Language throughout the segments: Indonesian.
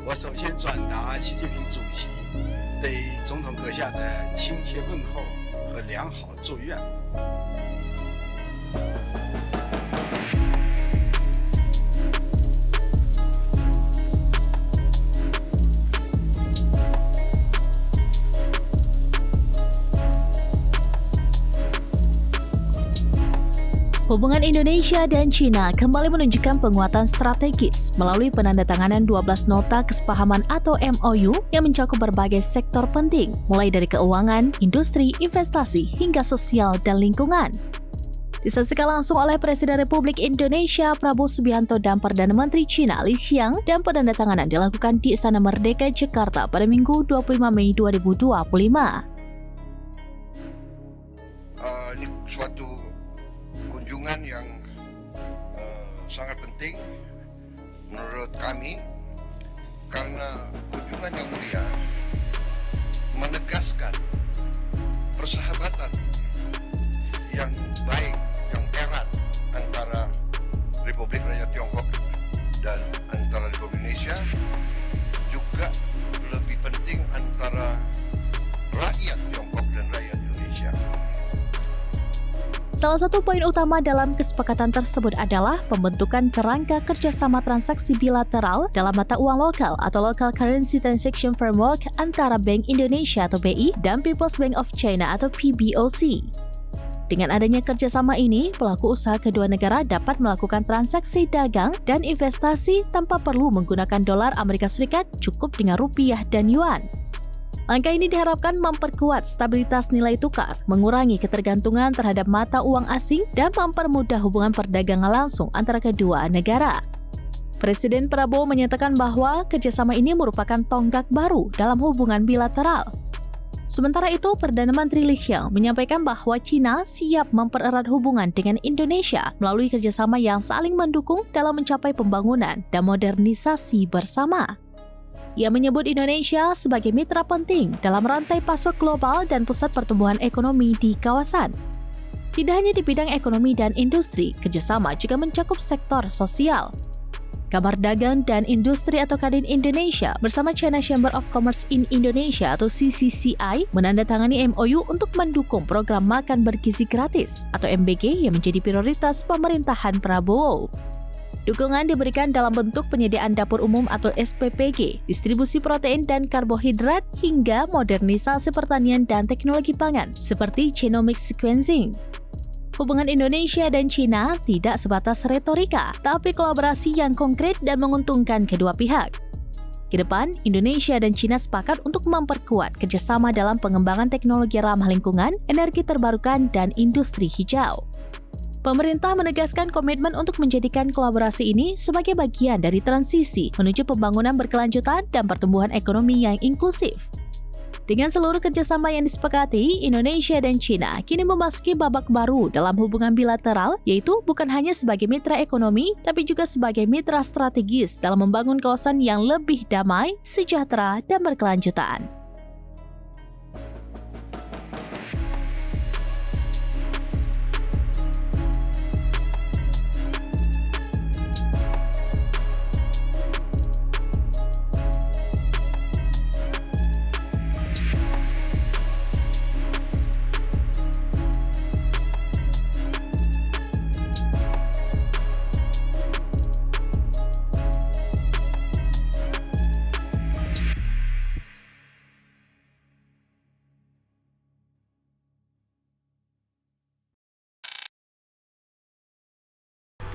我首先转达习近平主席对总统阁下的亲切问候和良好祝愿。Hubungan Indonesia dan China kembali menunjukkan penguatan strategis melalui penandatanganan 12 nota kesepahaman atau MOU yang mencakup berbagai sektor penting, mulai dari keuangan, industri, investasi, hingga sosial dan lingkungan. Disaksikan langsung oleh Presiden Republik Indonesia Prabowo Subianto dan Perdana Menteri China Li Qiang, dan penandatanganan dilakukan di Istana Merdeka Jakarta pada Minggu 25 Mei 2025. Ini suatu kunjungan yang sangat penting menurut kami, karena kunjungan yang mulia menegaskan persahabatan yang baik, yang erat antara Republik Rakyat Tiongkok dan antara Republik Indonesia, juga lebih penting antara rakyat Tiongkok dan rakyat Indonesia. Salah satu poin utama dalam kesepakatan tersebut adalah pembentukan kerangka kerjasama transaksi bilateral dalam mata uang lokal atau Local Currency Transaction Framework antara Bank Indonesia atau BI dan People's Bank of China atau PBOC. Dengan adanya kerjasama ini, pelaku usaha kedua negara dapat melakukan transaksi dagang dan investasi tanpa perlu menggunakan dolar Amerika Serikat, cukup dengan rupiah dan yuan. Langkah ini diharapkan memperkuat stabilitas nilai tukar, mengurangi ketergantungan terhadap mata uang asing, dan mempermudah hubungan perdagangan langsung antara kedua negara. Presiden Prabowo menyatakan bahwa kerjasama ini merupakan tonggak baru dalam hubungan bilateral. Sementara itu, Perdana Menteri Li Qiang menyampaikan bahwa China siap mempererat hubungan dengan Indonesia melalui kerjasama yang saling mendukung dalam mencapai pembangunan dan modernisasi bersama. Ia menyebut Indonesia sebagai mitra penting dalam rantai pasok global dan pusat pertumbuhan ekonomi di kawasan. Tidak hanya di bidang ekonomi dan industri, kerjasama juga mencakup sektor sosial. Kamar Dagang dan Industri atau Kadin Indonesia bersama China Chamber of Commerce in Indonesia atau CCCI menandatangani MOU untuk mendukung program makan bergizi gratis atau MBG yang menjadi prioritas pemerintahan Prabowo. Dukungan diberikan dalam bentuk penyediaan dapur umum atau SPPG, distribusi protein dan karbohidrat, hingga modernisasi pertanian dan teknologi pangan seperti genomic sequencing. Hubungan Indonesia dan China tidak sebatas retorika, tapi kolaborasi yang konkret dan menguntungkan kedua pihak. Ke depan, Indonesia dan China sepakat untuk memperkuat kerjasama dalam pengembangan teknologi ramah lingkungan, energi terbarukan, dan industri hijau. Pemerintah menegaskan komitmen untuk menjadikan kolaborasi ini sebagai bagian dari transisi menuju pembangunan berkelanjutan dan pertumbuhan ekonomi yang inklusif. Dengan seluruh kerjasama yang disepakati, Indonesia dan China kini memasuki babak baru dalam hubungan bilateral, yaitu bukan hanya sebagai mitra ekonomi, tapi juga sebagai mitra strategis dalam membangun kawasan yang lebih damai, sejahtera, dan berkelanjutan.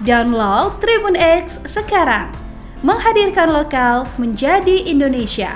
Download Tribun X sekarang, menghadirkan lokal menjadi Indonesia.